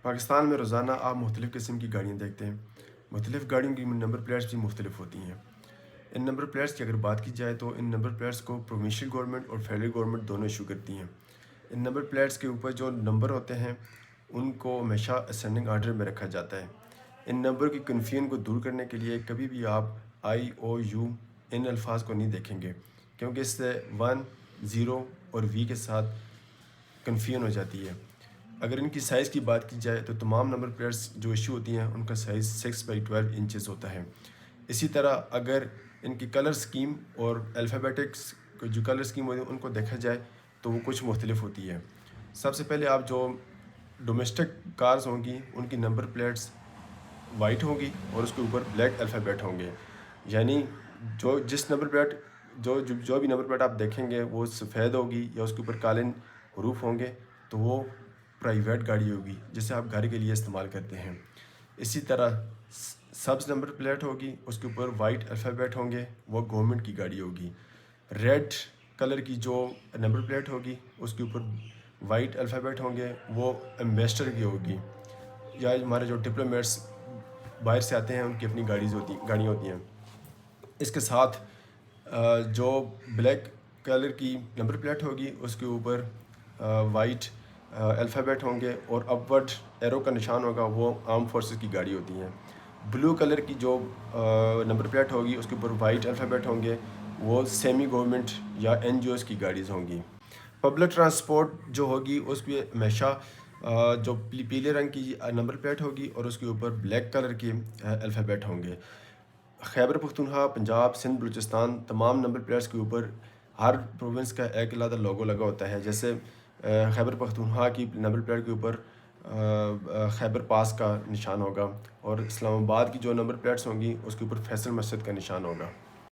پاکستان میں روزانہ آپ مختلف قسم کی گاڑیاں دیکھتے ہیں۔ مختلف گاڑیوں کی نمبر پلیٹس بھی مختلف ہوتی ہیں۔ ان نمبر پلیٹس کی اگر بات کی جائے تو ان نمبر پلیٹس کو پروونشل گورنمنٹ اور فیڈرل گورنمنٹ دونوں ایشو کرتی ہیں۔ ان نمبر پلیٹس کے اوپر جو نمبر ہوتے ہیں ان کو ہمیشہ اسینڈنگ آرڈر میں رکھا جاتا ہے۔ ان نمبر کی کنفیوژن کو دور کرنے کے لیے کبھی بھی آپ آئی او یو ان الفاظ کو نہیں دیکھیں گے، کیونکہ اس سے 1 0 اور وی کے ساتھ کنفیوژن ہو جاتی ہے۔ اگر ان کی سائز کی بات کی جائے تو تمام نمبر پلیٹس جو ایشو ہوتی ہیں ان کا سائز 6/12 انچز ہوتا ہے۔ اسی طرح اگر ان کی کلر سکیم اور الفابیٹکس جو کلر سکیم ہوتی ہے ان کو دیکھا جائے تو وہ کچھ مختلف ہوتی ہے۔ سب سے پہلے آپ جو ڈومیسٹک کارز ہوں گی ان کی نمبر پلیٹس وائٹ ہوں گی اور اس کے اوپر بلیک الفابیٹ ہوں گے، یعنی جس نمبر پلیٹ جو بھی نمبر پلیٹ آپ دیکھیں گے وہ سفید ہوگی یا اس کے اوپر کالے حروف ہوں گے تو وہ پرائیویٹ گاڑی ہوگی جسے آپ گھر کے لیے استعمال کرتے ہیں۔ اسی طرح سبز نمبر پلیٹ ہوگی، اس کے اوپر وائٹ الفابیٹ ہوں گے، وہ گورنمنٹ کی گاڑی ہوگی۔ ریڈ کلر کی جو نمبر پلیٹ ہوگی اس کے اوپر وائٹ الفابیٹ ہوں گے، وہ ایمبیسڈر کی ہوگی، یا ہمارے جو ڈپلومیٹس باہر سے آتے ہیں ان کی اپنی گاڑیاں ہوتی ہیں۔ اس کے ساتھ جو بلیک کلر کی نمبر پلیٹ ہوگی اس کے اوپر وائٹ الفابیٹ ہوں گے اور اپورڈ ایرو کا نشان ہوگا، وہ آرم فورسز کی گاڑی ہوتی ہیں۔ بلو کلر کی جو نمبر پلیٹ ہوگی اس کے اوپر وائٹ الفابیٹ ہوں گے، وہ سیمی گورنمنٹ یا این جی اوز کی گاڑیز ہوں گی۔ پبلک ٹرانسپورٹ جو ہوگی اس پہ ہمیشہ جو پیلے رنگ کی نمبر پلیٹ ہوگی اور اس کے اوپر بلیک کلر کے الفابیٹ ہوں گے۔ خیبر پختونخوا، پنجاب، سندھ، بلوچستان تمام نمبر پلیٹس کے اوپر ہر پروونس کا ایک علیحدہ لوگو لگا ہوتا ہے، جیسے خیبر پختونخوا کی نمبر پلیٹ کے اوپر خیبر پاس کا نشان ہوگا اور اسلام آباد کی جو نمبر پلیٹس ہوں گی اس کے اوپر فیصل مسجد کا نشان ہوگا۔